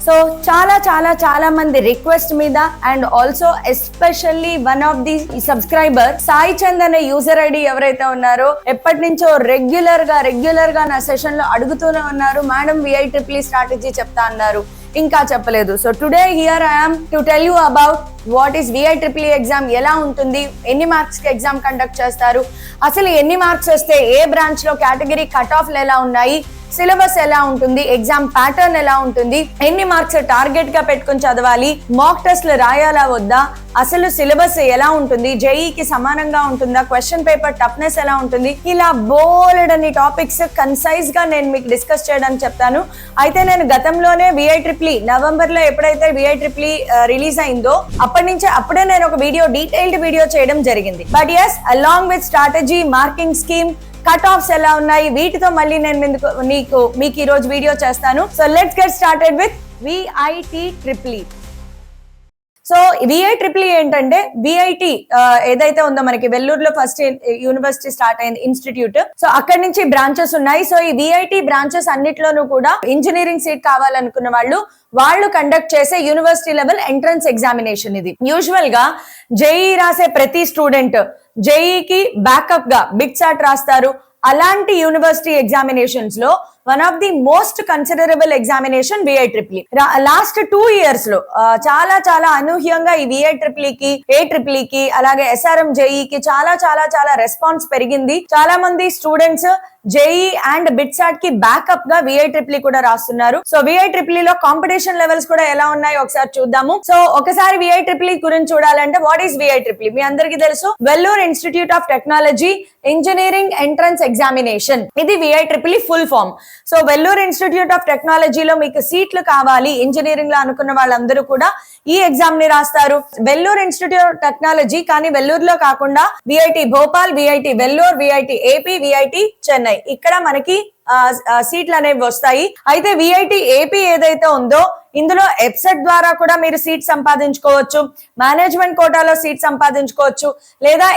So చాలా మంది request మీద and also especially one of the subscriber Sai Chand అనే యూజర్ ఐడి ఎవరైతే ఉన్నారో ఎప్పటి నుంచో రెగ్యులర్ గా నా సెషన్ లో అడుగుతూనే ఉన్నారు, మేడం VIEEE స్ట్రాటజీ చెప్తా అన్నారు, ఇంకా చెప్పలేదు. So today here I am to tell you about what is VIEEE exam, ఎలా ఉంటుంది, ఎన్ని మార్క్స్ కి ఎగ్జామ్ కండక్ట్ చేస్తారు, అసలు ఎన్ని మార్క్స్ వస్తే ఏ బ్రాంచ్ లో కేటగిరీ కట్ ఆఫ్లు ఎలా ఉన్నాయి, సిలబస్ ఎలా ఉంటుంది, ఎగ్జామ్ ప్యాటర్న్ ఎలా ఉంటుంది, ఎన్ని మార్క్స్ టార్గెట్ గా పెట్టుకుని చదవాలి, మాక్ టెస్ట్లు రాయాలా వద్దా, అసలు సిలబస్ ఎలా ఉంటుంది, జేఈకి సమానంగా ఉంటుందా, క్వశ్చన్ పేపర్ టఫ్నెస్ ఎలా ఉంటుంది, ఇలా బోల్డ్ అన్ని టాపిక్స్ కన్సైజ్ గా నేను మీకు డిస్కస్ చేయడానికి చెప్తాను. అయితే నేను గతంలోనే VIEEE నవంబర్ లో ఎప్పుడైతే VIEEE రిలీజ్ అయిందో అప్పుడే నేను ఒక డీటెయిల్డ్ వీడియో చేయడం జరిగింది. But yes, along with strategy, marking scheme, cut offs ఎలా ఉన్నాయి, వీటితో మళ్ళీ నేను మీకు ఈ రోజు వీడియో చేస్తాను. So let's get started with VIEEE. So VIEEE ఏంటంటే, VIT ఏదైతే ఉందో మనకి వెల్లూరులో ఫస్ట్ యూనివర్సిటీ స్టార్ట్ అయింది ఇన్స్టిట్యూట్. సో అక్కడి నుంచి బ్రాంచెస్ ఉన్నాయి. సో ఈ VIT బ్రాంచెస్ అన్నిట్లోనూ కూడా ఇంజనీరింగ్ సీట్ కావాలనుకున్న వాళ్ళు కండక్ట్ చేసే యూనివర్సిటీ లెవెల్ ఎంట్రన్స్ ఎగ్జామినేషన్. ఇది యూజువల్ గా జేఈ రాసే ప్రతి స్టూడెంట్ జేఈకి బ్యాకప్ గా బిగ్ సాట్ రాస్తారు. అలాంటి యూనివర్సిటీ ఎగ్జామినేషన్స్ లో one of the most considerable examination VIEEE. Last 2 years లో చాలా అనూహ్యంగా ఈ VIEEE కి అలాగే SRM జేఈకి చాలా రెస్పాన్స్ పెరిగింది. చాలా మంది స్టూడెంట్స్ జేఈ అండ్ బిట్సాట్ కి బ్యాకప్ గా VIEEE కూడా రాస్తున్నారు. సో VIEEE లో కాంపిటీషన్ లెవెల్స్ కూడా ఎలా ఉన్నాయో ఒకసారి చూద్దాము. సో ఒకసారి VIEEE గురించి చూడాలంటే, వాట్ ఈస్ VIEEE? మీ అందరికీ తెలుసు, Vellore institute of technology engineering entrance examination. ఇది VIEEE full form. So Vellore institute of టెక్నాలజీలో మీకు సీట్లు కావాలి ఇంజనీరింగ్ లో అనుకున్న వాళ్ళందరూ కూడా ఈ ఎగ్జామ్ ని రాస్తారు. వెల్లూర్ ఇన్స్టిట్యూట్ ఆఫ్ టెక్నాలజీ కానీ వెల్లూరులో కాకుండా VIT Bhopal, VIT Vellore, VIT AP, VIT Chennai, ఇక్కడ మనకి సీట్లు అనేవి వస్తాయి. అయితే VIT AP ఏదైతే ఉందో ఇందులో ఎప్సెట్ ద్వారా కూడా మీరు సీట్ సంపాదించుకోవచ్చు, మేనేజ్మెంట్ కోటాలో సీట్ సంపాదించుకోవచ్చు, లేదా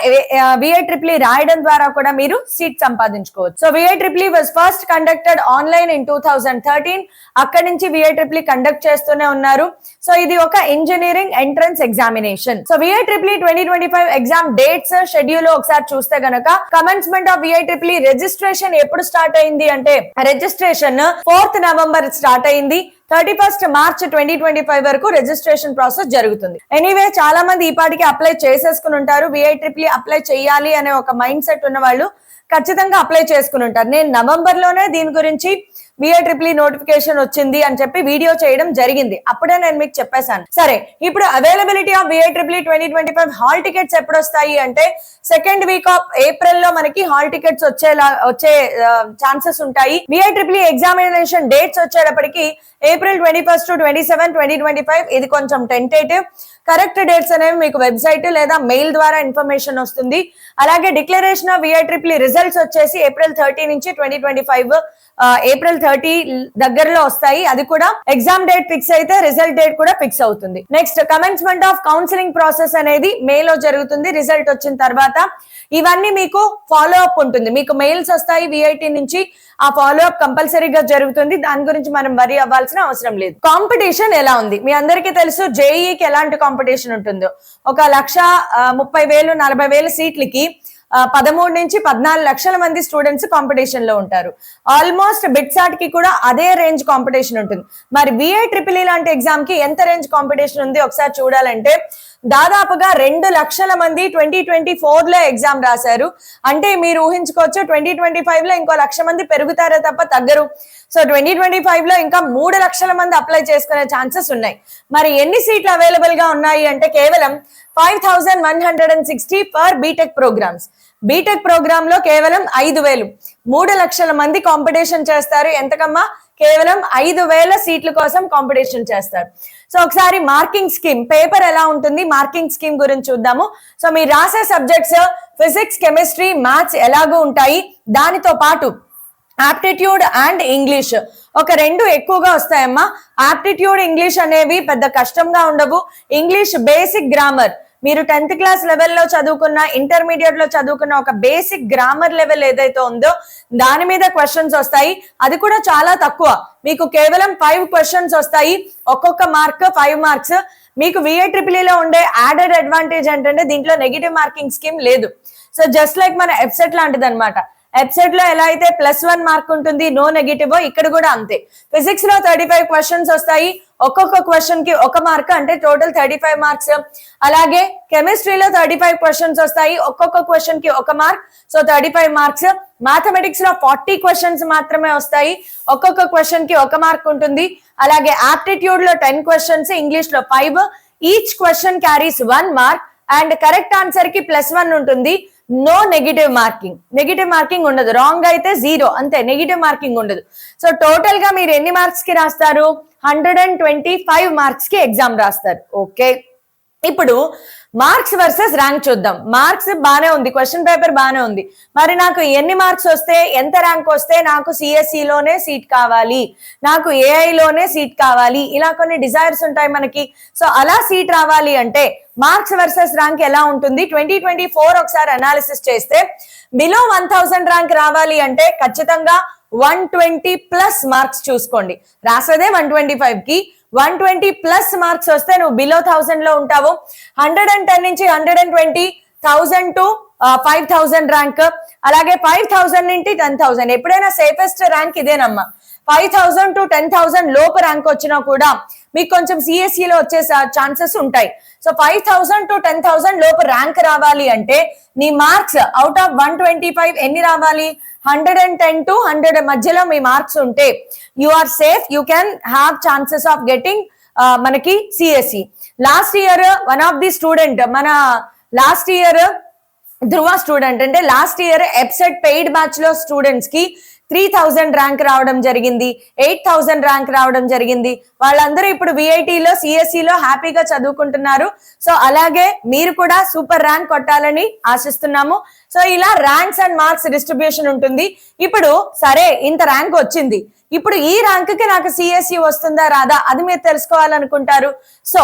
VIEEE రాయడం ద్వారా కూడా మీరు సీట్ సంపాదించుకోవచ్చు. So VIEEE was first conducted online in 2013. అక్కడి నుంచి VIEEE కండక్ట్ చేస్తూనే ఉన్నారు. సో ఇది ఒక engineering entrance examination. So VIEEE 2025 exam dates, schedule ఒకసారి చూస్తే గనక, కమెన్స్మెంట్ ఆఫ్ VIEEE రిజిస్ట్రేషన్ ఎప్పుడు స్టార్ట్ అయింది అంటే, రిజిస్ట్రేషన్ 4th November స్టార్ట్ అయింది. 31st March 2025 వరకు రిజిస్ట్రేషన్ ప్రాసెస్ జరుగుతుంది. ఎనీవే, చాలా మంది ఈ పాటికి అప్లై చేసేసుకుని ఉంటారు. VIEEE అప్లై చేయాలి అనే ఒక మైండ్ సెట్ ఉన్న వాళ్ళు ఖచ్చితంగా అప్లై చేసుకుని ఉంటారు. నేను నవంబర్ లోనే దీని గురించి VIEEE నోటిఫికేషన్ వచ్చింది అని చెప్పి వీడియో చేయడం జరిగింది. అప్పుడే నేను మీకు చెప్పేశాను. సరే, ఇప్పుడు availability of VIEEE 2025 hall tickets ఎప్పుడు వస్తాయి అంటే, 2nd week of April లో మనకి హాల్ టికెట్స్ వచ్చే ఛాన్సెస్ ఉంటాయి. VIEEE ఎగ్జామినేషన్ డేట్స్ వచ్చేటప్పటికి April 21st to 27, 2025. ఇది కొంచెం టెంటేటివ్. కరెక్ట్ డేట్స్ అనేవి మీకు వెబ్సైట్ లేదా మెయిల్ ద్వారా ఇన్ఫర్మేషన్ వస్తుంది. అలాగే డిక్లరేషన్ ఆఫ్ VIEEE రిజల్ట్స్ వచ్చేసి April 30 నుంచి 2025 April 30 దగ్గరలో వస్తాయి. అది కూడా ఎగ్జామ్ డేట్ ఫిక్స్ అయితే రిజల్ట్ డేట్ కూడా ఫిక్స్ అవుతుంది. Next, commencement of counselling process అనేది మేలో జరుగుతుంది. రిజల్ట్ వచ్చిన తర్వాత ఇవన్నీ మీకు ఫాలో అప్ ఉంటుంది. మీకు మెయిల్స్ వస్తాయి VIT నుంచి, ఆ ఫాలో అప్ కంపల్సరీగా జరుగుతుంది. దాని గురించి మనం వరి అవ్వాల్సిన అవసరం లేదు. కాంపిటీషన్ ఎలా ఉంది మీ అందరికీ తెలుసు. జేఈకి ఎలాంటి కాంపిటీషన్ ఉంటుందో, 1,30,000 40,000 సీట్లకి 13 నుంచి 14 లక్షల మంది స్టూడెంట్స్ కాంపిటీషన్ లో ఉంటారు. ఆల్మోస్ట్ బిట్సాట్ కి కూడా అదే రేంజ్ కాంపిటీషన్ ఉంటుంది. మరి VIEEE లాంటి ఎగ్జామ్ కి ఎంత రేంజ్ కాంపిటీషన్ ఉంది ఒకసారి చూడాలంటే, దాదాపుగా 2 లక్షల మంది 2024 లో ఎగ్జామ్ రాశారు. అంటే మీరు ఊహించుకోవచ్చు, 2025 లో ఇంకో 1,00,000 మంది పెరుగుతారే తప్ప తగ్గరు. సో 2025 లో ఇంకా 3 లక్షల మంది అప్లై చేసుకునే ఛాన్సెస్ ఉన్నాయి. మరి ఎన్ని సీట్లు అవైలబుల్ గా ఉన్నాయి అంటే, కేవలం 5,160 for BTech programmes. BTech programme లో కేవలం 5,000. 3 లక్షల మంది కాంపిటీషన్ చేస్తారు. ఎంతకమ్మా? కేవలం 5,000 సీట్ల కోసం కాంపిటీషన్ చేస్తారు. సో ఒకసారి మార్కింగ్ స్కీమ్, పేపర్ ఎలా ఉంటుంది, మార్కింగ్ స్కీమ్ గురించి చూద్దాము. సో మీరు రాసే సబ్జెక్ట్స్ ఫిజిక్స్, కెమిస్ట్రీ, మ్యాథ్స్ ఎలాగో ఉంటాయి. దానితో పాటు ఆప్టిట్యూడ్ అండ్ ఇంగ్లీష్ ఒక 2 ఎక్కువగా వస్తాయమ్మా. ఆప్టిట్యూడ్, ఇంగ్లీష్ అనేవి పెద్ద కష్టంగా ఉండవు. ఇంగ్లీష్ బేసిక్ గ్రామర్ మీరు 10th క్లాస్ లెవెల్లో చదువుకున్న, ఇంటర్మీడియట్ లో చదువుకున్న ఒక బేసిక్ గ్రామర్ లెవెల్ ఏదైతే ఉందో దాని మీద క్వశ్చన్స్ వస్తాయి. అది కూడా చాలా తక్కువ, మీకు కేవలం 5 క్వశ్చన్స్ వస్తాయి, ఒక్కొక్క మార్క్ 5 మార్క్స్. మీకు VIEEE లో ఉండే యాడెడ్ అడ్వాంటేజ్ ఏంటంటే దీంట్లో నెగిటివ్ మార్కింగ్ స్కీమ్ లేదు. సో జస్ట్ లైక్ మన ఎఫ్సెట్ లాంటిది అనమాట. ఎఫ్సెట్ లో ఎలా అయితే +1 మార్క్ ఉంటుంది, నో నెగిటివ్, ఇక్కడ కూడా అంతే. ఫిజిక్స్ లో 35 క్వశ్చన్స్ వస్తాయి, ఒక్కొక్క క్వశ్చన్ కి 1 మార్క్, అంటే టోటల్ 35 మార్క్స్. అలాగే కెమిస్ట్రీలో 35 క్వశ్చన్స్ వస్తాయి, ఒక్కొక్క క్వశ్చన్ కి 1 మార్క్, సో 35 మార్క్స్. మ్యాథమెటిక్స్ లో 40 క్వశ్చన్స్ మాత్రమే వస్తాయి, ఒక్కొక్క క్వశ్చన్ కి 1 మార్క్ ఉంటుంది. అలాగే ఆప్టిట్యూడ్ లో 10 క్వశ్చన్స్, ఇంగ్లీష్ లో 5, each question carries 1 mark and correct answer కి +1 ఉంటుంది. నో నెగిటివ్ మార్కింగ్ ఉండదు, రాంగ్ అయితే 0 అంతే, నెగిటివ్ మార్కింగ్ ఉండదు. సో టోటల్ గా మీరు ఎన్ని మార్క్స్ కి రాస్తారు? 125 మార్క్స్ కి ఎగ్జామ్ రాస్తారు. ఓకే, ఇప్పుడు మార్క్స్ వర్సెస్ ర్యాంక్ చూద్దాం. మార్క్స్ బానే ఉంది, క్వశ్చన్ పేపర్ బానే ఉంది, మరి నాకు ఎన్ని మార్క్స్ వస్తే, ఎంత ర్యాంక్ వస్తే నాకు CSE లోనే సీట్ కావాలి, నాకు AI లోనే సీట్ కావాలి, ఇలా కొన్ని డిజైర్స్ ఉంటాయి మనకి. సో అలా సీట్ రావాలి అంటే మార్క్స్ వర్సెస్ ర్యాంక్ ఎలా ఉంటుంది? 2024 ఒకసారి అనాలిసిస్ చేస్తే బిలో 1000 ర్యాంక్ రావాలి అంటే ఖచ్చితంగా 120+ మార్క్స్ చూసుకోండి. రాసేదే 125 కి, 120+ మార్క్స్ వస్తే నువ్వు బిలో 1000 లో ఉంటావు. 110 నుంచి 120, 1000 to 5000 ర్యాంక్, అలాగే 5000 నుండి 10,000. ఎప్పుడైనా సేఫెస్ట్ ర్యాంక్ ఇదేనమ్మా. 5000 to 10,000 లోపు ర్యాంక్ వచ్చినా కూడా మీకు కొంచెం CSE లో వచ్చే ఛాన్సెస్ ఉంటాయి. సో 5000 to 10,000 లోపు ర్యాంక్ రావాలి అంటే నీ మార్క్స్ అవుట్ ఆఫ్ 125 ఎన్ని రావాలి? 110 to 100 మధ్యలో మీ మార్క్స్ ఉంటే you are safe, you can have chances of getting మనకి CSE. Last year one of the student, మన లాస్ట్ ఇయర్ ధృవ స్టూడెంట్, అంటే last year EAPCET paid batch లో స్టూడెంట్స్ కి 3000 ర్యాంక్ రావడం జరిగింది, 8000 ర్యాంక్ రావడం జరిగింది. వాళ్ళందరూ ఇప్పుడు VIT లో CSE లో హ్యాపీగా చదువుకుంటున్నారు. సో అలాగే మీరు కూడా సూపర్ ర్యాంక్ కొట్టాలని ఆశిస్తున్నాము. సో ఇలా ర్యాంక్స్ అండ్ మార్క్స్ డిస్ట్రిబ్యూషన్ ఉంటుంది. ఇప్పుడు సరే ఇంత ర్యాంక్ వచ్చింది, ఇప్పుడు ఈ ర్యాంక్ కి నాకు CSE వస్తుందా రాదా అది మీరు తెలుసుకోవాలనుకుంటారు. So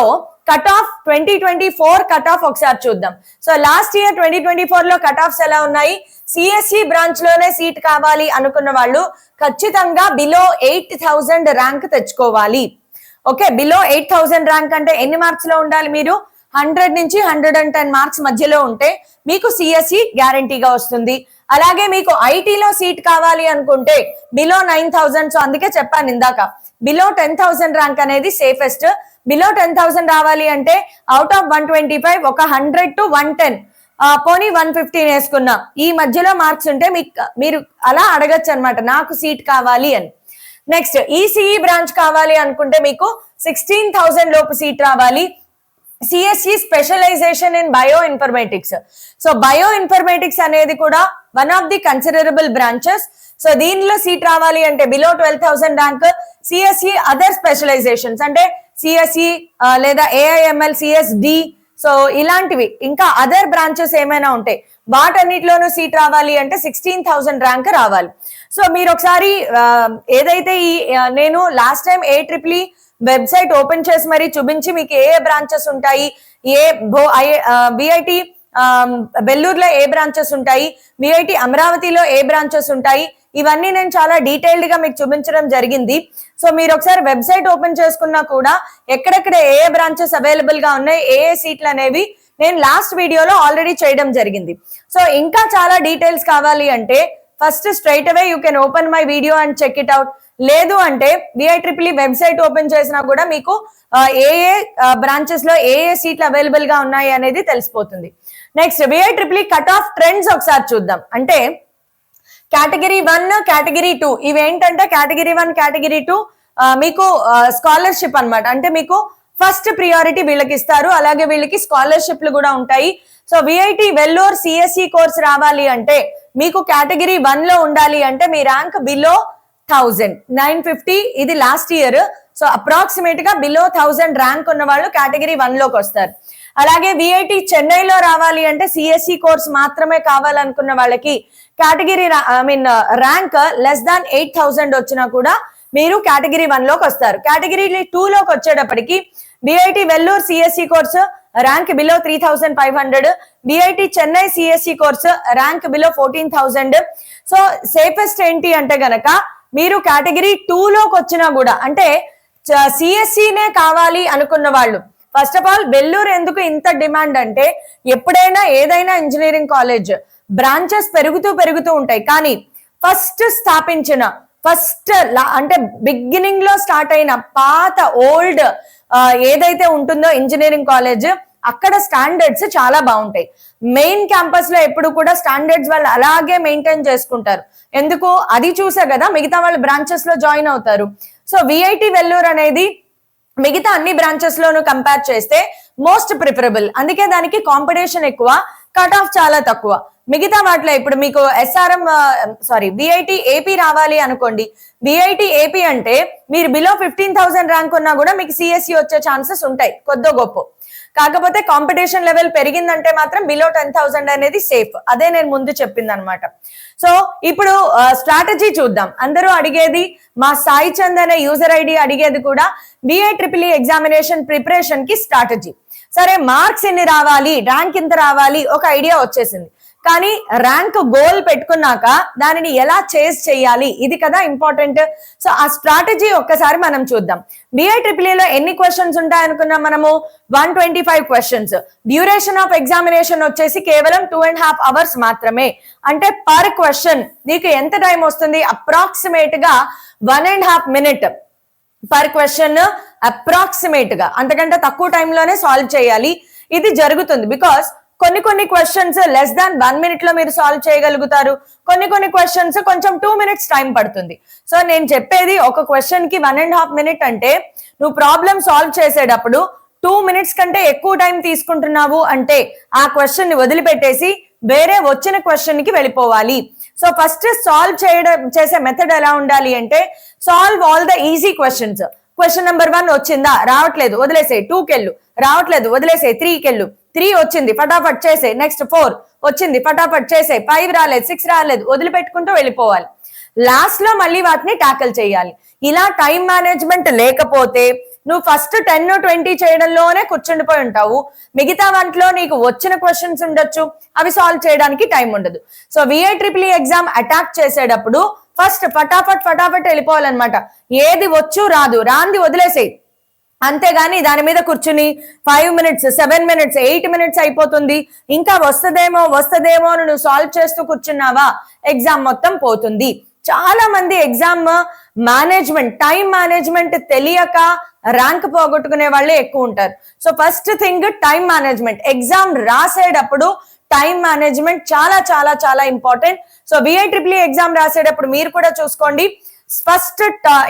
cut off 2024 cut off ఒకసారి చూద్దాం. సో లాస్ట్ ఇయర్ 2024 లో కట్ ఆఫ్స్ ఎలా ఉన్నాయి? CSE బ్రాంచ్ లోనే సీట్ కావాలి అనుకున్న వాళ్ళు ఖచ్చితంగా బిలో 8000 ర్యాంక్ తెచ్చుకోవాలి. ఓకే, బిలో 8000 ర్యాంక్ అంటే ఎన్ని మార్క్స్ లో ఉండాలి? మీరు 100 నుంచి 110 మార్క్స్ మధ్యలో ఉంటే మీకు CSE గ్యారంటీగా వస్తుంది. అలాగే మీకు IT లో సీట్ కావాలి అనుకుంటే బిలో 9000, సో అందుకే చెప్పాను ఇందాక బిలో 10,000 ర్యాంక్ అనేది సేఫెస్ట్. బిలో 10,000 రావాలి అంటే అవుట్ ఆఫ్ 125 ఒక 100 to 110, పోనీ 115 వేసుకున్నా, ఈ మధ్యలో మార్క్స్ ఉంటే మీరు అలా అడగచ్చు అనమాట, నాకు సీట్ కావాలి అని. నెక్స్ట్ ECE బ్రాంచ్ కావాలి అనుకుంటే మీకు 16,000 లోపు సీట్ రావాలి. CSE specialisation in bioinformatics. So bioinformatics అనేది కూడా one of the considerable branches. So దీనిలో సీట్ రావాలి అంటే below 12,000 rank. CSE other specialisations అంటే CSE లేదా AIML, CSD, సో ఇలాంటివి ఇంకా అదర్ బ్రాంచెస్ ఏమైనా ఉంటాయి, వాటన్నిటిలోనూ సీట్ రావాలి అంటే 16,000 ర్యాంక్ రావాలి. సో మీరు ఒకసారి ఏదైతే నేను last time AEEE website open చేసి మరీ చూపించి మీకు ఏ బ్రాంచెస్ ఉంటాయి, VIT బెల్లూరులో ఏ బ్రాంచెస్ ఉంటాయి, VIT అమరావతిలో ఏ బ్రాంచెస్ ఉంటాయి, ఇవన్నీ నేను చాలా డీటెయిల్డ్ గా మీకు చూపించడం జరిగింది. సో మీరు ఒకసారి వెబ్సైట్ ఓపెన్ చేసుకున్నా కూడా ఎక్కడెక్కడ ఏ బ్రాంచెస్ అవైలబుల్ గా ఉన్నాయి, ఏ సీట్లు అనేవి నేను లాస్ట్ వీడియోలో ఆల్రెడీ చేయడం జరిగింది. సో ఇంకా చాలా డీటెయిల్స్ కావాలి అంటే first straight away you can open my video and check it out. లేదు అంటే VIEEE వెబ్సైట్ ఓపెన్ చేసినా కూడా మీకు ఏ బ్రాంచెస్ లో ఏ సీట్లు అవైలబుల్ గా ఉన్నాయి అనేది తెలిసిపోతుంది. Next VIEEE cut off trends ఒకసారి చూద్దాం. అంటే కేటగిరీ 1, కేటగిరీ 2 ఇవి ఏంటంటే కేటగిరీ 1, కేటగిరీ 2 మీకు స్కాలర్షిప్ అన్నమాట. అంటే మీకు ఫస్ట్ ప్రియారిటీ వీళ్ళకి ఇస్తారు, అలాగే వీళ్ళకి స్కాలర్షిప్లు కూడా ఉంటాయి. So VIT Vellore CSE course రావాలి అంటే మీకు కేటగిరీ 1 లో ఉండాలి అంటే మీ ర్యాంక్ బిలో 950, ఇది లాస్ట్ ఇయర్. సో అప్రాక్సిమేట్ గా బిలో 1000 ర్యాంక్ ఉన్న వాళ్ళు కేటగిరీ 1 లోకి వస్తారు. అలాగే VIT చెన్నైలో రావాలి అంటే CSE కోర్స్ మాత్రమే కావాలనుకున్న వాళ్ళకి కేటగిరీ ర్యాంక్ లెస్ దాన్ 8000 వచ్చినా కూడా మీరు కేటగిరీ 1 లోకి వస్తారు. కేటగిరీ 2 లోకి వచ్చేటప్పటికి VIT Vellore CSE course, rank below 3500. BIT Chennai CSE course rank below 14,000. So safest ఏంటి అంటే గనక మీరు కేటగిరీ 2లోకి వచ్చినా కూడా, అంటే సిఎస్సినే కావాలి అనుకున్న వాళ్ళు, ఫస్ట్ ఆఫ్ ఆల్ వెల్లూరు ఎందుకు ఇంత డిమాండ్ అంటే, ఎప్పుడైనా ఏదైనా ఇంజనీరింగ్ కాలేజ్ బ్రాంచెస్ పెరుగుతూ ఉంటాయి, కానీ ఫస్ట్ అంటే బిగినింగ్ లో స్టార్ట్ అయిన పాత ఓల్డ్ ఏదైతే ఉంటుందో ఇంజనీరింగ్ కాలేజ్, అక్కడ స్టాండర్డ్స్ చాలా బాగుంటాయి. మెయిన్ క్యాంపస్ లో ఎప్పుడు కూడా స్టాండర్డ్స్ వాళ్ళు అలాగే మెయింటైన్ చేసుకుంటారు. ఎందుకు, అది చూసే కదా మిగతా వాళ్ళు బ్రాంచెస్ లో జాయిన్ అవుతారు. సో విఐటి వెల్లూరు అనేది మిగతా అన్ని బ్రాంచెస్ లోను కంపేర్ చేస్తే మోస్ట్ ప్రిఫరబుల్. అందుకే దానికి కాంపిటీషన్ ఎక్కువ, కట్ ఆఫ్ చాలా తక్కువ. మిగతా వాటిలో ఇప్పుడు మీకు విఐటి ఏపీ రావాలి అనుకోండి. విఐటి ఏపీ అంటే మీరు బిలో 15,000 ర్యాంక్ ఉన్నా కూడా మీకు సిఎస్సి వచ్చే ఛాన్సెస్ ఉంటాయి కొద్దో గొప్ప. కాకపోతే కాంపిటీషన్ లెవెల్ పెరిగిందంటే మాత్రం బిలో 10,000 అనేది సేఫ్. అదే నేను ముందు చెప్పింది అనమాట. సో ఇప్పుడు స్ట్రాటజీ చూద్దాం. అందరూ అడిగేది, మా సాయి చంద్ అనే యూజర్ ఐడి అడిగేది కూడా బిఐట్రిపుల్ ఎగ్జామినేషన్ ప్రిపరేషన్ కి స్ట్రాటజీ. సరే, మార్క్స్ ఎన్ని రావాలి, ర్యాంక్ ఎంత రావాలి, ఒక ఐడియా వచ్చేసింది. కానీ ర్యాంక్ గోల్ పెట్టుకున్నాక దానిని ఎలా చేస్ చేయాలి, ఇది కదా ఇంపార్టెంట్. సో ఆ స్ట్రాటజీ ఒక్కసారి మనం చూద్దాం. బిఐట్రిపుల్లో ఎన్ని క్వశ్చన్స్ ఉంటాయనుకున్నాం మనము? 125 క్వశ్చన్స్. డ్యూరేషన్ ఆఫ్ ఎగ్జామినేషన్ వచ్చేసి కేవలం 2.5 hours మాత్రమే. అంటే పర్ క్వశ్చన్ నీకు ఎంత టైం వస్తుంది? అప్రాక్సిమేట్ గా 1.5 minute పర్ క్వశ్చన్. అప్రాక్సిమేట్ గా, అంతకంటే తక్కువ టైంలోనే సాల్వ్ చేయాలి. ఇది జరుగుతుంది బికాస్ కొన్ని క్వశ్చన్స్ లెస్ దాన్ 1 minute లో మీరు సాల్వ్ చేయగలుగుతారు. కొన్ని క్వశ్చన్స్ కొంచెం 2 minutes టైం పడుతుంది. సో నేను చెప్పేది, ఒక క్వశ్చన్ కి 1.5 minute అంటే నువ్వు ప్రాబ్లం సాల్వ్ చేసేటప్పుడు 2 minutes కంటే ఎక్కువ టైం తీసుకుంటున్నావు అంటే ఆ క్వశ్చన్ ని వదిలిపెట్టేసి వేరే వచ్చిన క్వశ్చన్ కి వెళ్ళిపోవాలి. సో ఫస్ట్ సాల్వ్ చేసే మెథడ్ ఎలా ఉండాలి అంటే, solve all the easy questions. Question number 1 వచ్చిందా, రావట్లేదు, వదిలేసే. 2కి వెళ్ళు, రావట్లేదు, వదిలేసే. 3కి వెళ్ళు, 3 వచ్చింది, ఫటాఫట్ చేసే. నెక్స్ట్ 4 వచ్చింది, ఫటాఫట్ చేసే. 5 రాలేదు, 6 రాలేదు, వదిలిపెట్టుకుంటూ వెళ్ళిపోవాలి. లాస్ట్ లో మళ్ళీ వాటిని ట్యాకిల్ చేయాలి. ఇలా టైం మేనేజ్మెంట్ లేకపోతే నువ్వు ఫస్ట్ 10-20 చేయడంలోనే కూర్చుండిపోయి ఉంటావు. మిగతా వాటిలో నీకు వచ్చిన క్వశ్చన్స్ ఉండొచ్చు, అవి సాల్వ్ చేయడానికి టైం ఉండదు. సో విఐట్రిపుల్ ఎగ్జామ్ అటాక్ చేసేటప్పుడు ఫస్ట్ ఫటాఫట్ వెళ్ళిపోవాలన్నమాట. ఏది వచ్చు రాదు, రాంది వదిలేసేయి. అంతేగాని దాని మీద కూర్చుని 5 minutes, 7 minutes, 8 minutes అయిపోతుంది, ఇంకా వస్తదేమో అని నువ్వు సాల్వ్ చేస్తూ కూర్చున్నావా, ఎగ్జామ్ మొత్తం పోతుంది. చాలా మంది ఎగ్జామ్ మేనేజ్మెంట్, టైం మేనేజ్మెంట్ తెలియక ర్యాంక్ పోగొట్టుకునే వాళ్ళే ఎక్కువ ఉంటారు. So first thing time management. Exam రాసేటప్పుడు టైం మేనేజ్మెంట్ చాలా చాలా చాలా ఇంపార్టెంట్. సో బిఐట్రిపుల్ ఎగ్జామ్ రాసేటప్పుడు మీరు కూడా చూసుకోండి. ఫస్ట్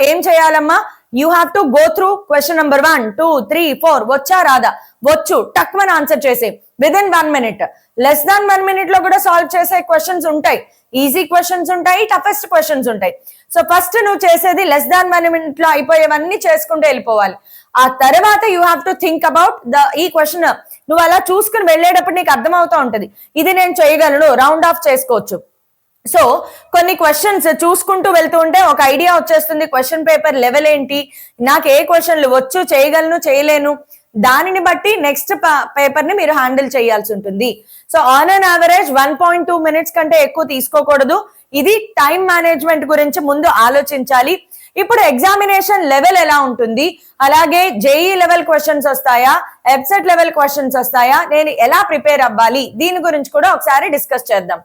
ఏం చేయాలమ్మా, you have to go through question number 1, 2, 3, 4. వచ్చా రాదా, వచ్చు, టక్మని ఆన్సర్ చేసే within 1 minute. Less than 1 minute లో కూడా సాల్వ్ చేసే క్వశ్చన్స్ ఉంటాయి. ఈజీ క్వశ్చన్స్ ఉంటాయి, టఫెస్ట్ క్వశ్చన్స్ ఉంటాయి. సో ఫస్ట్ నువ్వు చేసేది లెస్ దాన్ 1 minute లో అయిపోయేవన్నీ చేసుకుంటూ వెళ్ళిపోవాలి. ఆ తర్వాత you have to think about ఈ క్వశ్చన్. నువ్వు అలా చూసుకుని వెళ్ళేటప్పుడు నీకు అర్థమవుతా ఉంటది, ఇది నేను చేయగలను, రౌండ్ ఆఫ్ చేసుకోవచ్చు. సో కొన్ని క్వశ్చన్స్ చూసుకుంటూ వెళ్తూ ఉంటే ఒక ఐడియా వచ్చేస్తుంది, క్వశ్చన్ పేపర్ లెవెల్ ఏంటి, నాకు ఏ క్వశ్చన్లు వచ్చు, చేయగలను, చేయలేను, దానిని బట్టి నెక్స్ట్ పేపర్ ని మీరు హ్యాండిల్ చేయాల్సి ఉంటుంది. So on an average 1.2 minutes కంటే ఎక్కువ తీసుకోకూడదు. ఇది టైం మేనేజ్మెంట్ గురించి ముందు ఆలోచించాలి. ఇప్పుడు ఎగ్జామినేషన్ లెవెల్ ఎలా ఉంటుంది, అలాగే జేఈ లెవెల్ క్వశ్చన్స్ వస్తాయా, ఎబ్సెట్ లెవెల్ క్వశ్చన్స్ వస్తాయా, నేను ఎలా ప్రిపేర్ అవ్వాలి, దీని గురించి కూడా ఒకసారి డిస్కస్ చేద్దాం.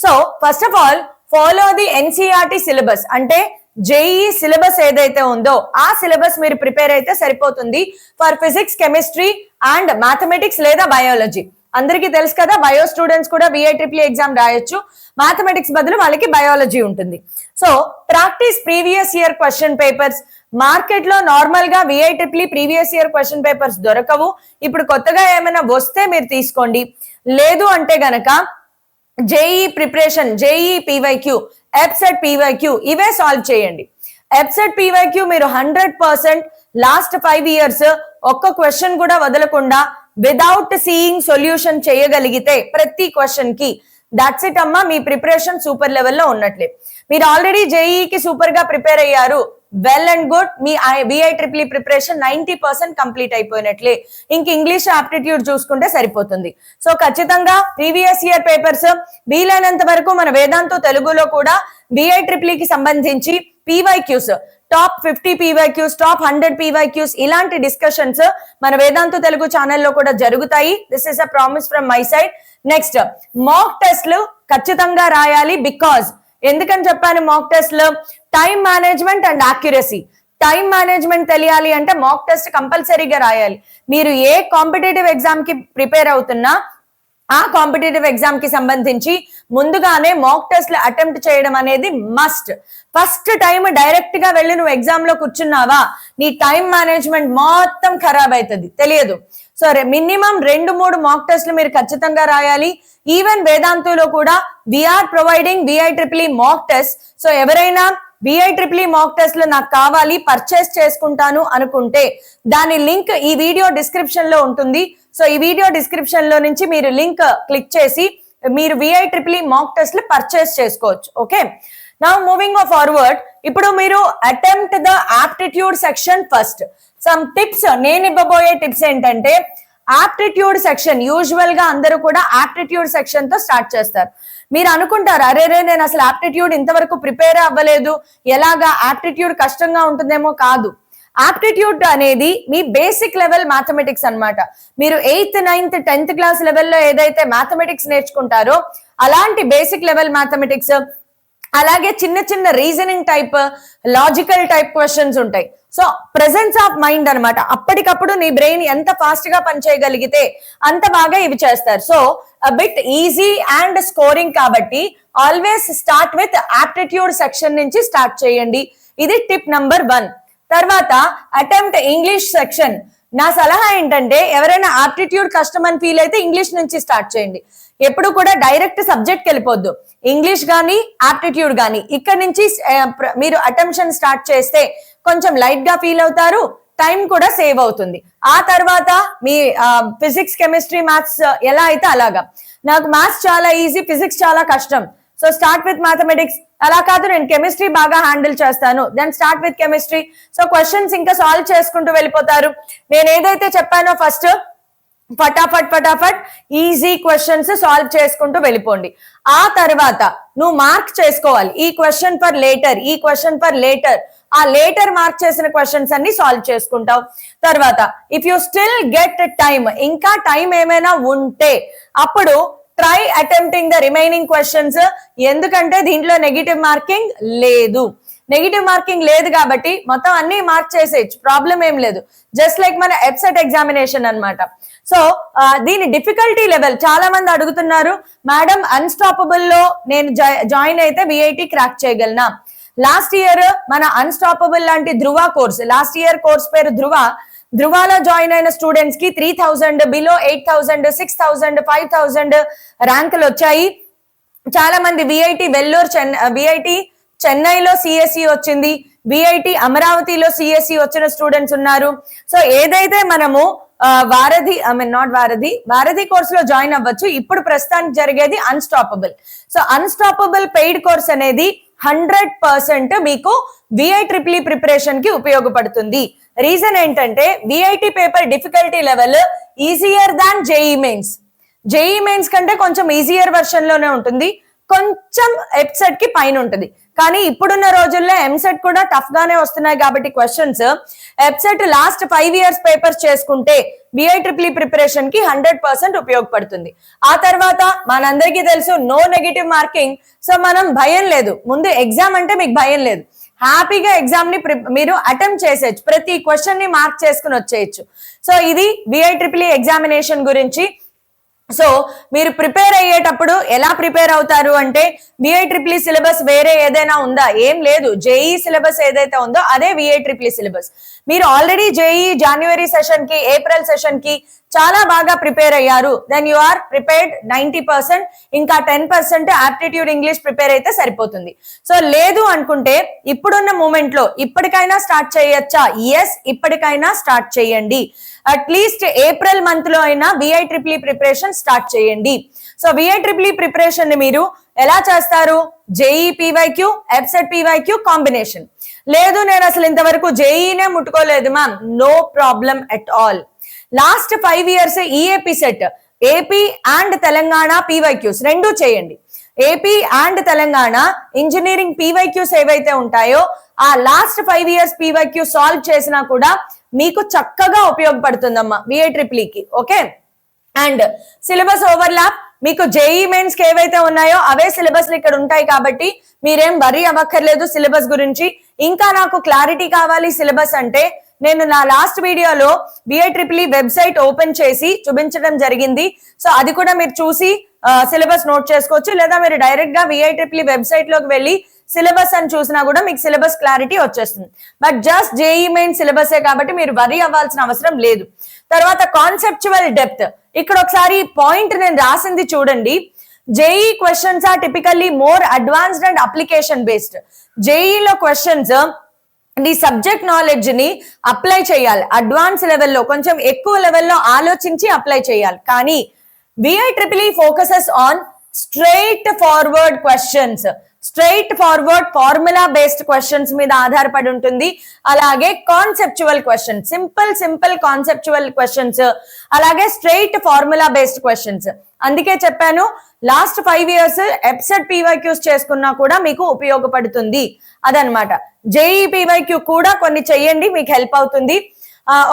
So first of all follow the NCERT syllabus. అంటే జేఈ సిలబస్ ఏదైతే ఉందో ఆ సిలబస్ మీరు ప్రిపేర్ అయితే సరిపోతుంది for physics, chemistry and mathematics లేదా బయాలజీ. అందరికీ తెలుసు కదా, బయో స్టూడెంట్స్ కూడా బిఐట్రిపుల్ ఎగ్జామ్ రాయొచ్చు. మ్యాథమెటిక్స్ బదులు వాళ్ళకి బయాలజీ ఉంటుంది. So practice previous year question papers. Market లో నార్మల్ గా బిఐట్రిపుల్ ప్రీవియస్ ఇయర్ క్వశ్చన్ పేపర్స్ దొరకవు. ఇప్పుడు కొత్తగా ఏమైనా వస్తే మీరు తీసుకోండి. లేదు అంటే గనక JEE preparation, JEE PYQ, EAPCET PYQ ఇవే సాల్వ్ చేయండి. ఎబ్సెట్ పీవైక్యూ మీరు 100% లాస్ట్ 5 years ఒక్క క్వశ్చన్ కూడా వదలకుండా విదౌట్ సీయింగ్ సొల్యూషన్ చేయగలిగితే ప్రతి క్వశ్చన్ కి, దట్స్ ఇట్ అమ్మా, మీ ప్రిపరేషన్ సూపర్ లెవెల్లో ఉన్నట్లే. మీరు ఆల్రెడీ జేఈకి సూపర్ గా ప్రిపేర్ అయ్యారు, వెల్ అండ్ గుడ్, మీ VIEEE ప్రిపరేషన్ 90% కంప్లీట్ అయిపోయినట్లే. ఇంక ఇంగ్లీష్ ఆప్టిట్యూడ్ చూసుకుంటే సరిపోతుంది. సో ఖచ్చితంగా ప్రీవియస్ ఇయర్ పేపర్స్ వీలైనంత వరకు మన వేదాంతో తెలుగులో కూడా VIEEE కి సంబంధించి PYQs, top 50 PYQs, top 100 PYQs ఇలాంటి డిస్కషన్స్ మన వేదాంతో తెలుగు ఛానల్లో కూడా జరుగుతాయి. This is a promise from my side. Next, mock టెస్ట్లు ఖచ్చితంగా రాయాలి. బికాజ్ ఎందుకని చెప్పాను మాక్ టెస్ట్లు? Time management and accuracy. Time management తెలియాలి అంటే మాక్ టెస్ట్ కంపల్సరీగా రాయాలి. మీరు ఏ కాంపిటేటివ్ ఎగ్జామ్ కి ప్రిపేర్ అవుతున్నా ఆ కాంపిటేటివ్ ఎగ్జామ్ కి సంబంధించి ముందుగానే మాక్ టెస్ట్లు అటెంప్ట్ చేయడం అనేది మస్ట్. ఫస్ట్ టైం డైరెక్ట్ గా వెళ్ళి నువ్వు ఎగ్జామ్ లో కూర్చున్నావా, నీ టైం మేనేజ్మెంట్ మొత్తం ఖరాబ్ అవుతుంది, తెలియదు. సో మినిమం 2-3 మాక్ టెస్ట్లు మీరు ఖచ్చితంగా రాయాలి. ఈవెన్ వేదాంతులో కూడా we are providing VIEEE mock test. So ఎవరైనా VIEEE మాక్ టెస్ట్ లో నాకు కావాలి, పర్చేస్ చేసుకుంటాను అనుకుంటే దాని లింక్ ఈ వీడియో డిస్క్రిప్షన్ లో ఉంటుంది. సో ఈ వీడియో డిస్క్రిప్షన్ లో నుంచి మీరు లింక్ క్లిక్ చేసి మీరు VIEEE మాక్ టెస్ట్ పర్చేస్ చేసుకోవచ్చు. Okay, now moving forward. ఇప్పుడు మీరు attempt the aptitude section first. Some tips నేను ఇవ్వబోయే టిప్స్ ఏంటంటే, ఆప్టిట్యూడ్ సెక్షన్ యూజువల్ గా అందరూ కూడా ఆప్టిట్యూడ్ సెక్షన్ తో స్టార్ట్ చేస్తారు. మీరు అనుకుంటారు, అరే నేను అసలు ఆప్టిట్యూడ్ ఇంతవరకు ప్రిపేర్ అవ్వలేదు, ఎలాగా ఆప్టిట్యూడ్ కష్టంగా ఉంటుందేమో. కాదు, ఆప్టిట్యూడ్ అనేది మీ బేసిక్ లెవెల్ మ్యాథమెటిక్స్ అన్నమాట. మీరు 8th, 9th, 10th క్లాస్ లెవెల్లో ఏదైతే మ్యాథమెటిక్స్ నేర్చుకుంటారో అలాంటి బేసిక్ లెవెల్ మ్యాథమెటిక్స్, అలాగే చిన్న చిన్న reasoning type, logical type questions ఉంటాయి. సో ప్రెసెన్స్ ఆఫ్ మైండ్ అన్నమాట. అప్పటికప్పుడు నీ బ్రెయిన్ ఎంత ఫాస్ట్ గా పనిచేయగలిగితే అంత బాగా ఇవి చేస్తారు. So bit easy and scoring కాబట్టి always start with aptitude section నుంచి స్టార్ట్ చేయండి. ఇది టిప్ నంబర్ 1. తర్వాత అటెంప్ట్ ఇంగ్లీష్ సెక్షన్. నా సలహా ఏంటంటే, ఎవరైనా ఆప్టిట్యూడ్ కష్టం అని ఫీల్ అయితే ఇంగ్లీష్ నుంచి స్టార్ట్ చేయండి. ఎప్పుడు కూడా డైరెక్ట్ సబ్జెక్ట్కి వెళ్ళిపోద్దు. ఇంగ్లీష్ కానీ ఆప్టిట్యూడ్ కానీ ఇక్కడ నుంచి మీరు అటెంప్షన్ స్టార్ట్ చేస్తే కొంచెం లైట్ గా ఫీల్ అవుతారు, టైం కూడా సేవ్ అవుతుంది. ఆ తర్వాత మీ ఫిజిక్స్, కెమిస్ట్రీ, మ్యాథ్స్ ఎలా అయితే అలాగా. నాకు మ్యాథ్స్ చాలా ఈజీ, ఫిజిక్స్ చాలా కష్టం, సో స్టార్ట్ విత్ మ్యాథమెటిక్స్. అలా కాదు, నేను కెమిస్ట్రీ బాగా హ్యాండిల్ చేస్తాను, then start with chemistry. So questions ఇంకా సాల్వ్ చేసుకుంటూ వెళ్ళిపోతారు. నేను ఏదైతే చెప్పానో ఫస్ట్ ఫటాఫట్ ఈజీ క్వశ్చన్స్ సాల్వ్ చేసుకుంటూ వెళ్ళిపోండి. ఆ తర్వాత నువ్వు మార్క్ చేసుకోవాలి, ఈ క్వశ్చన్ ఫర్ లేటర్, ఈ క్వశ్చన్ ఫర్ లేటర్. ఆ లేటర్ మార్క్ చేసిన క్వశ్చన్స్ అన్ని సాల్వ్ చేసుకుంటావు. తర్వాత if you still get time, ఇంకా టైం ఏమైనా ఉంటే అప్పుడు try attempting the remaining questions. ఎందుకంటే దీంట్లో నెగిటివ్ మార్కింగ్ లేదు. నెగిటివ్ మార్కింగ్ లేదు కాబట్టి మొత్తం అన్ని మార్క్ చేసేయచ్చు, ప్రాబ్లం ఏం లేదు. జస్ట్ లైక్ మన EBSET ఎగ్జామినేషన్ అన్నమాట. సో దీని డిఫికల్టీ లెవెల్ చాలా మంది అడుగుతున్నారు, మేడం అన్స్టాపబుల్ లో నేను జాయిన్ అయితే VIT క్రాక్ చేయగలనా? లాస్ట్ ఇయర్ మన అన్స్టాపబుల్ లాంటి ధృవ కోర్స్, లాస్ట్ ఇయర్ కోర్స్ పేరు ధృవాలో జాయిన్ అయిన స్టూడెంట్స్ కి 3000, బిలో 8000, 6000, 5000 ర్యాంకులు వచ్చాయి. చాలా మంది VIT వెల్లూరు, VIT చెన్నైలో CSE వచ్చింది, VIT అమరావతిలో CSE వచ్చిన స్టూడెంట్స్ ఉన్నారు. సో ఏదైతే మనము వారధి కోర్స్ లో జాయిన్ అవ్వచ్చు. ఇప్పుడు ప్రస్తుతానికి జరిగేది unstoppable. So unstoppable paid course అనేది 100% మీకు VIEEE ప్రిపరేషన్ కి ఉపయోగపడుతుంది. రీజన్ ఏంటంటే VIT paper difficulty level easier దాన్ JEE మెయిన్స్. JEE మెయిన్స్ కంటే కొంచెం ఈజియర్ వర్షన్ లోనే ఉంటుంది, కొంచెం EBSET కి పైన ఉంటుంది. కానీ ఇప్పుడున్న రోజుల్లో ఎంసెట్ కూడా టఫ్ గానే వస్తున్నాయి కాబట్టి questions EBSET last 5 years papers చేసుకుంటే VIEEE ప్రిపరేషన్ కి 100% ఉపయోగపడుతుంది. ఆ తర్వాత మనందరికీ తెలుసు నో నెగిటివ్ మార్కింగ్. సో మనం భయం లేదు, ముందు ఎగ్జామ్ అంటే మీకు భయం లేదు, హ్యాపీగా ఎగ్జామ్ ని మీరు అటెంప్ట్ చేసేయచ్చు, ప్రతి క్వశ్చన్ ని మార్క్ చేసుకుని వచ్చేయచ్చు. సో ఇది VIEEE ఎగ్జామినేషన్ గురించి. సో మీరు ప్రిపేర్ అయ్యేటప్పుడు ఎలా ప్రిపేర్ అవుతారు అంటే, VIEEE సిలబస్ వేరే ఏదైనా ఉందా? ఏం లేదు, JEE సిలబస్ ఏదైతే ఉందో అదే VIEEE సిలబస్. మీరు ఆల్రెడీ JEE జనవరి సెషన్ కి, ఏప్రిల్ సెషన్ కి చాలా బాగా ప్రిపేర్ అయ్యారు, దెన్ యు ఆర్ ప్రిపేర్డ్ 90%. ఇంకా 10% ఆప్టిట్యూడ్ ఇంగ్లీష్ ప్రిపేర్ అయితే సరిపోతుంది. సో లేదు అనుకుంటే ఇప్పుడున్న మూమెంట్ లో ఇప్పటికైనా స్టార్ట్ చేయొచ్చా? ఎస్, ఇప్పటికైనా స్టార్ట్ చేయండి. అట్లీస్ట్ ఏప్రిల్ మంత్ లో అయినా VIEEE ప్రిపరేషన్ స్టార్ట్ చేయండి. సో VIEEE ప్రిపరేషన్ ని మీరు ఎలా చేస్తారు? JEE PYQ, EBSET PYQ combination. లేదు నేను అసలు ఇంతవరకు జేఈనే ముట్టుకోలేదు ma'am, no problem at all. Last 5 years EAPCET, AP and Telangana PYQs రెండు చేయండి. AP and Telangana engineering PYQs ఏవైతే ఉంటాయో ఆ లాస్ట్ 5 years పీవైక్యూ సాల్వ్ చేసినా కూడా మీకు చక్కగా ఉపయోగపడుతుందమ్మా VIEEE. Okay, and syllabus overlap మీకు జేఈ మెయిన్స్ కి ఏవైతే ఉన్నాయో అవే సిలబస్ ఇక్కడ ఉంటాయి కాబట్టి మీరేం వరీ అవ్వక్కర్లేదు సిలబస్ గురించి. ఇంకా నాకు క్లారిటీ కావాలి సిలబస్ అంటే నేను నా లాస్ట్ వీడియోలో VIEEE వెబ్సైట్ ఓపెన్ చేసి చూపించడం జరిగింది. సో అది కూడా మీరు చూసి సిలబస్ నోట్ చేసుకోవచ్చు, లేదా మీరు డైరెక్ట్ గా VIEEE వెబ్సైట్ లోకి వెళ్ళి సిలబస్ అని చూసినా కూడా మీకు సిలబస్ క్లారిటీ వచ్చేస్తుంది. బట్ జస్ట్ జేఈ మెయిన్ సిలబసే కాబట్టి మీరు వరీ అవ్వాల్సిన అవసరం లేదు. తర్వాత కాన్సెప్చువల్ డెప్త్, ఇక్కడ ఒకసారి పాయింట్ నేను రాసింది చూడండి. జేఈ questions are typically more advanced and application based. జేఈలో క్వశ్చన్స్ నీ సబ్జెక్ట్ నాలెడ్జ్ ని అప్లై చేయాలి, అడ్వాన్స్ లెవెల్లో కొంచెం ఎక్కువ లెవెల్లో ఆలోచించి అప్లై చేయాలి. కానీ VIEEE focuses on straightforward questions, straightforward formula based questions మీద ఆధారపడి ఉంటుంది. అలాగే conceptual questions, simple conceptual questions, అలాగే స్ట్రైట్ ఫార్ములా బేస్డ్ క్వశ్చన్స్. అందుకే చెప్పాను లాస్ట్ 5 years ఎప్సెట్ పీవైక్యూస్ చేసుకున్నా కూడా మీకు ఉపయోగపడుతుంది అదనమాట. జేఈ పీవైక్యూ కూడా కొన్ని చెయ్యండి, మీకు హెల్ప్ అవుతుంది.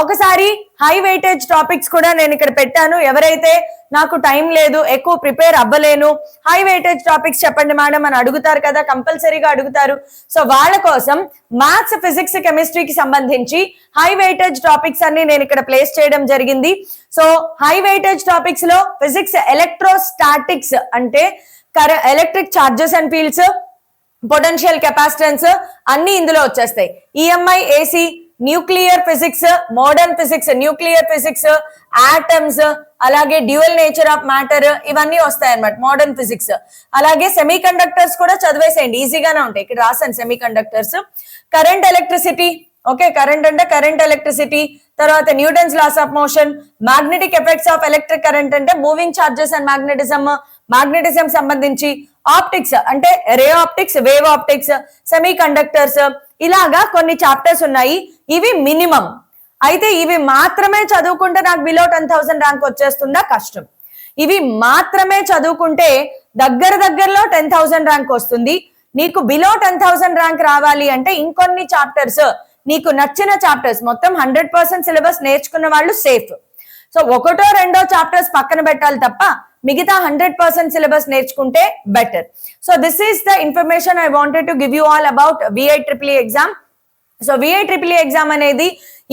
ఒకసారి హై వెయిటేజ్ టాపిక్స్ కూడా నేను ఇక్కడ పెట్టాను. ఎవరైతే నాకు టైం లేదు, ఎక్కువ ప్రిపేర్ అవ్వలేను, హై వెయిటేజ్ టాపిక్స్ చెప్పండి మేడం అని అడుగుతారు కదా, కంపల్సరీగా అడుగుతారు. సో వాళ్ళ కోసం మ్యాథ్స్, ఫిజిక్స్, కెమిస్ట్రీకి సంబంధించి హై వెయిటేజ్ టాపిక్స్ అన్ని నేను ఇక్కడ ప్లేస్ చేయడం జరిగింది. సో హై వెయిటేజ్ టాపిక్స్ లో ఫిజిక్స్ ఎలక్ట్రోస్టాటిక్స్ అంటే electric charges and fields, potential capacitance అన్ని ఇందులో వచ్చేస్తాయి. EMI, AC, nuclear physics, modern physics, nuclear physics, atoms, అలాగే డ్యూయల్ నేచర్ ఆఫ్ మ్యాటర్, ఇవన్నీ వస్తాయి అన్నమాట మోడర్న్ ఫిజిక్స్. అలాగే సెమీ కండక్టర్స్ కూడా చదివేసేయండి, ఈజీగానే ఉంటాయి. ఇక్కడ రాసాను semiconductors. Current electricity, okay, current అంటే కరెంట్ ఎలక్ట్రిసిటీ. తర్వాత Newton's laws of motion, magnetic effects of electric current అంటే మూవింగ్ చార్జెస్ అండ్ మ్యాగ్నెటిజం సంబంధించి. ఆప్టిక్స్ అంటే ray optics, wave optics, semi conductors, ఇలాగా కొన్ని చాప్టర్స్ ఉన్నాయి. ఇవి మినిమం. అయితే ఇవి మాత్రమే చదువుకుంటే నాకు బిలో 10,000 ర్యాంక్ వచ్చేస్తుందా? కష్టం. ఇవి మాత్రమే చదువుకుంటే దగ్గరలో 10,000 ర్యాంక్ వస్తుంది. నీకు బిలో 10,000 ర్యాంక్ రావాలి అంటే ఇంకొన్ని చాప్టర్స్, నీకు నచ్చిన చాప్టర్స్, మొత్తం 100% సిలబస్ నేర్చుకున్న వాళ్ళు సేఫ్. సో ఒకటో రెండో చాప్టర్స్ పక్కన పెట్టాలి తప్ప మిగతా 100% సిలబస్ నేర్చుకుంటే better. So this is the information I wanted to give you all about VIEEE exam. So VIEEE exam అనేది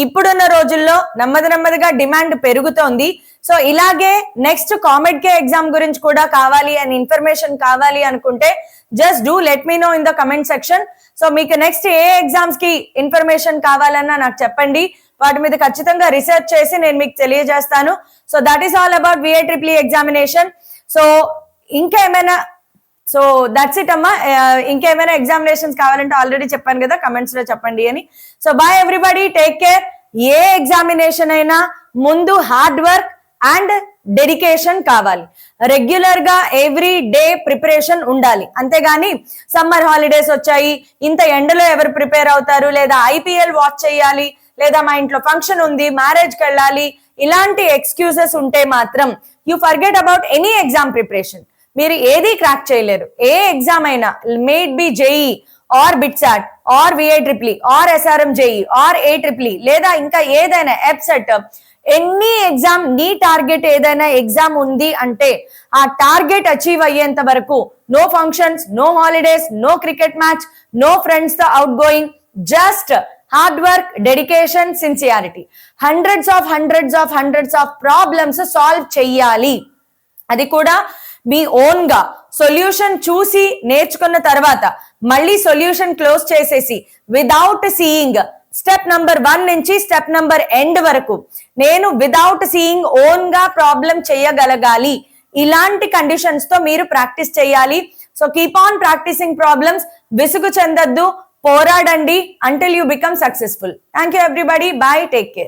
ఇప్పుడున్న రోజుల్లో నెమ్మదిగా డిమాండ్ పెరుగుతోంది. సో ఇలాగే నెక్స్ట్ COMEDK ఎగ్జామ్ గురించి కూడా కావాలి అని ఇన్ఫర్మేషన్ కావాలి అనుకుంటే just do let me know in the comment section. So మీకు నెక్స్ట్ ఏ ఎగ్జామ్స్ కి ఇన్ఫర్మేషన్ కావాలన్నా నాకు చెప్పండి, వాటి మీద ఖచ్చితంగా రీసెర్చ్ చేసి నేను మీకు తెలియజేస్తాను. So that is all about VIEEE examination. So ఇంకేమైనా, సో దట్స్ ఇట్ అమ్మా. ఇంకేమైనా ఎగ్జామినేషన్స్ కావాలంటే ఆల్రెడీ చెప్పాను కదా, కమెంట్స్ లో చెప్పండి అని. So bye everybody, take care. ఏ ఎగ్జామినేషన్ అయినా ముందు హార్డ్ వర్క్ అండ్ డెడికేషన్ కావాలి, రెగ్యులర్ గా ఎవ్రీ డే ప్రిపరేషన్ ఉండాలి. అంతేగాని సమ్మర్ హాలిడేస్ వచ్చాయి, ఇంత ఎండలో ఎవరు ప్రిపేర్ అవుతారు, లేదా IPL వాచ్ చేయాలి, లేదా మా ఇంట్లో ఫంక్షన్ ఉంది, మ్యారేజ్కి వెళ్ళాలి, ఇలాంటి ఎక్స్క్యూజెస్ ఉంటే మాత్రం you forget about any exam preparation. మీరు ఏది క్రాక్ చేయలేరు. ఏ ఎగ్జామ్ అయినా, maybe JEE or BITSAT or VIEEE or SRM JEE or AEEE, లేదా ఇంకా ఏదైనా ఎప్సెట్, ఎనీ ఎగ్జామ్, నీ టార్గెట్ ఏదైనా ఎగ్జామ్ ఉంది అంటే ఆ టార్గెట్ అచీవ్ అయ్యేంత వరకు no functions, no holidays, no cricket match, no friends తో out going, just hard work, dedication, sincerity. Hundreds of problems solve చెయ్యాలి. అది కూడా మీ ఓన్ గా సొల్యూషన్ చూసి నేర్చుకున్న తర్వాత మళ్ళీ సొల్యూషన్ క్లోజ్ చేసేసి విదౌట్ సీయింగ్ స్టెప్ నంబర్ 1 నుంచి స్టెప్ నంబర్ ఎండ్ వరకు నేను విదౌట్ సీయింగ్ ఓన్ గా ప్రాబ్లం చేయగలగాలి. ఇలాంటి కండిషన్స్ తో మీరు ప్రాక్టీస్ చేయాలి. So keep on practising problems. విసుగు చెందొద్దు, పోరాడండి until you become successful. Thank you everybody. Bye. Take care.